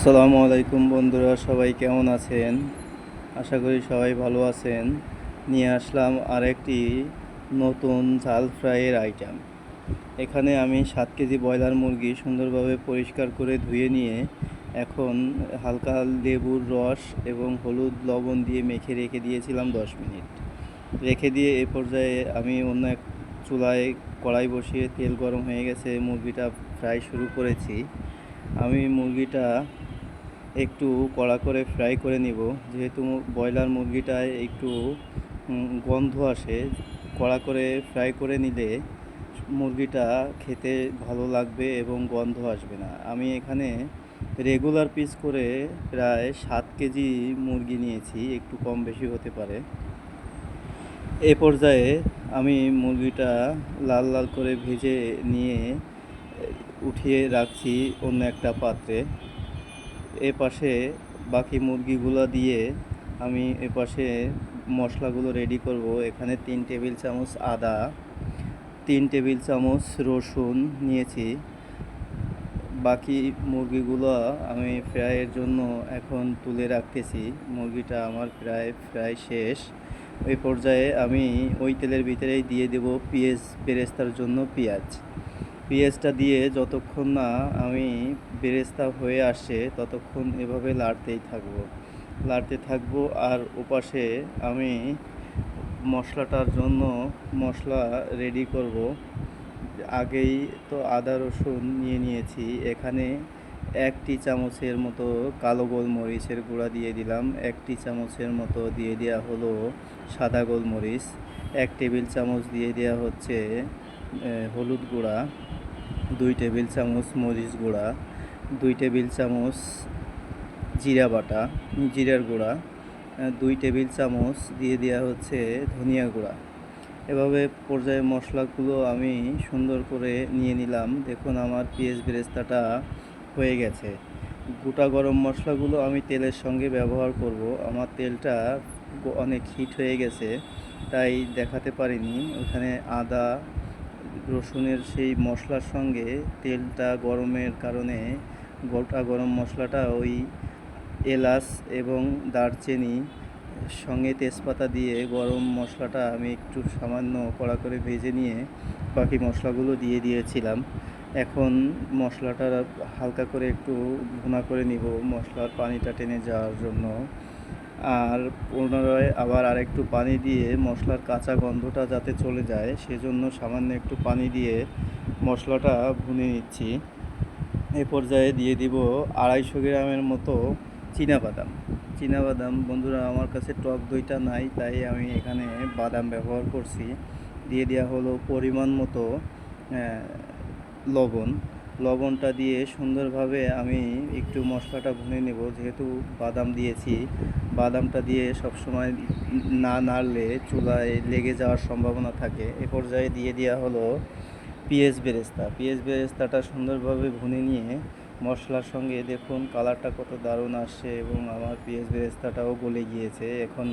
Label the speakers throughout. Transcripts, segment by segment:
Speaker 1: আসসালামু আলাইকুম বন্ধুরা, সবাই কেমন আছেন? আশা করি সবাই ভালো আছেন। নিয়ে আসলাম আরেকটি নতুন ঝাল ফ্রাইয়ের আইটেম। এখানে আমি 7 কেজি ব্রয়লার মুরগি সুন্দরভাবে পরিষ্কার করে ধুয়ে নিয়ে এখন হালকা লেবুর রস এবং হলুদ লবণ দিয়ে মেখে রেখে দিয়েছিলাম 10 মিনিট। রেখে দিয়ে এ পর্যায়ে আমি অন্য এক চুলায় কড়াই বসিয়ে তেল গরম হয়ে গেছে, মুরগিটা ফ্রাই শুরু করেছি। আমি মুরগিটা একটু কড়া করে ফ্রাই করে নিব, যেহেতু ব্রয়লার মুরগিটায় একটু গন্ধ আসে। কড়া করে ফ্রাই করে নিলে মুরগিটা খেতে ভালো লাগবে এবং গন্ধ আসবে না। আমি এখানে রেগুলার পিস করে প্রায় 7 কেজি মুরগি নিয়েছি, একটু কম বেশি হতে পারে। এ পর্যায়ে আমি মুরগিটা লাল লাল করে ভেজে নিয়ে উঠিয়ে রাখছি অন্য একটা পাত্রে। এপাশে বাকি মুরগিগুলো দিয়ে আমি এপাশে মশলাগুলো রেডি করব। এখানে 3 টেবিল চামচ আদা, 3 টেবিল চামচ রসুন নিয়েছি। বাকি মুরগিগুলো আমি ফ্রাইয়ের জন্য এখন তুলে রাখতেছি। মুরগিটা আমার প্রায় ফ্রাই শেষ। ওই পর্যায়ে আমি ওই তেলের ভিতরেই দিয়ে দেব বেরেস্তার জন্য পেঁয়াজটা দিয়ে যতক্ষণ না আমি বেরেস্তা হয়ে আসে ততক্ষণ এভাবে লাড়তে থাকবো। আর ওপাশে আমি মশলাটার জন্য মশলা রেডি করব। আগেই তো আদা রসুন নিয়ে নিয়েছি। এখানে 1 চামচের মতো কালো গোলমরিচের গুঁড়া দিয়ে দিলাম, 1 চামচের মতো দিয়ে দেওয়া হলো সাদা গোলমরিচ, 1 টেবিল চামচ দিয়ে দেওয়া হচ্ছে হলুদ গুঁড়া, 2 টেবিল চামচ মরিচ গুঁড়া, 2 টেবিল চামচ জিরার গুঁড়া, 2 টেবিল চামচ দিয়ে দেওয়া হচ্ছে ধনিয়া গুঁড়া। এভাবে পর্যায়ে মশলাগুলো আমি সুন্দর করে নিয়ে নিলাম। দেখুন আমার পেঁয়াজ বেরেস্তাটা হয়ে গেছে। গোটা গরম মশলাগুলো আমি তেলের সঙ্গে ব্যবহার করব। আমার তেলটা অনেক হিট হয়ে গেছে, তাই দেখাতে পারিনি। ওখানে আদা রসুনের সেই মশলার সঙ্গে তেলটা গরমের কারণে গোটা গরম মশলাটা ওই এলাচ এবং দারচিনি সঙ্গে তেজপাতা দিয়ে গরম মশলাটা আমি একটু সামান্য কড়া করে ভেজে নিয়ে বাকি মশলাগুলো দিয়ে দিয়েছিলাম। এখন মশলাটা হালকা করে একটু ভুনা করে নিব মশলার পানিটা টেনে যাওয়ার জন্য। আর পুনরায় আবার আরেকটু পানি দিয়ে মশলার কাঁচা গন্ধটা যাতে চলে যায় সেজন্য সামান্য একটু পানি দিয়ে মশলাটা ভুনে নিচ্ছি। এ পর্যায়ে দিয়ে দিব 250 গ্রামের মতো চীনাবাদাম। বন্ধুরা, আমার কাছে টক দইটা নাই, তাই আমি এখানে বাদাম ব্যবহার করছি। দিয়ে দেওয়া হলো পরিমাণ মতো লবণটা দিয়ে সুন্দরভাবে আমি একটু মশলাটা ভুনে নেব। যেহেতু বাদাম দিয়েছি, বাদামটা দিয়ে সবসময় না নাড়লে চুলায় লেগে যাওয়ার সম্ভাবনা থাকে। এ পর্যায়ে দিয়ে দেওয়া হলো পেঁয়াজ বেরেস্তাটা সুন্দরভাবে ভুনে নিয়ে মশলার সঙ্গে দেখুন কালারটা কত দারুণ আসছে এবং আমার পেঁয়াজ বেরেস্তাটাও গলে গিয়েছে। এখন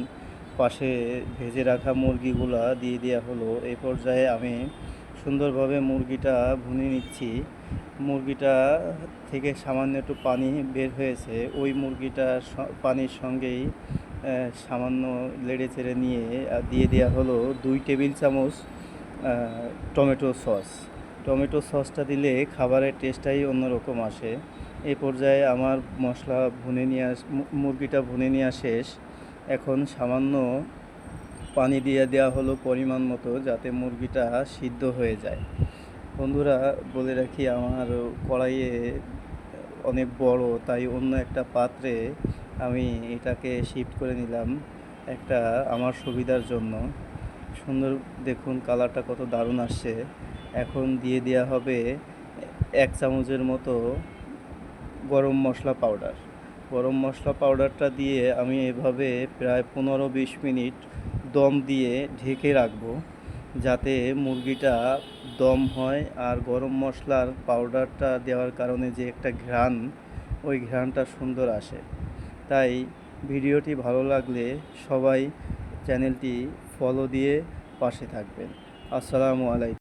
Speaker 1: পাশে ভেজে রাখা মুরগিগুলা দিয়ে দেওয়া হলো। এই পর্যায়ে আমি সুন্দরভাবে মুরগিটা ভুনে নিচ্ছি। মুরগিটা থেকে সামান্য একটু পানি বের হয়েছে, ওই মুরগিটা পানির সঙ্গেই সামান্য নেড়ে চেড়ে নিয়ে দিয়ে দেওয়া হলো 2 টেবিল চামচ টমেটো সসটা দিলে খাবারের টেস্টটাই অন্যরকম আসে। এই পর্যায়ে আমার মুরগিটা ভুনে নেওয়া শেষ। এখন সামান্য পানি দিয়ে দেওয়া হলো পরিমাণ মতো, যাতে মুরগিটা সিদ্ধ হয়ে যায়। বন্ধুরা, বলে রাখি আমার কড়াইয়ে অনেক বড়, তাই অন্য একটা পাত্রে আমি এটাকে শিফট করে নিলাম একটা আমার সুবিধার জন্য। সুন্দর দেখুন কালারটা কত দারুণ আসছে। এখন দিয়ে দেওয়া হবে 1 চামচের মতো গরম মশলা পাউডারটা দিয়ে আমি এভাবে প্রায় 15-20 মিনিট দম দিয়ে ঢেকে রাখবো, যাতে মুরগিটা দম হয়। আর গরম মশলার পাউডারটা দেওয়ার কারণে যে একটা ঘ্রাণ, ওই ঘ্রাণটা সুন্দর আসে। তাই ভিডিওটি ভালো লাগলে সবাই চ্যানেলটি ফলো দিয়ে পাশে থাকবেন। আসসালামু আলাইকুম।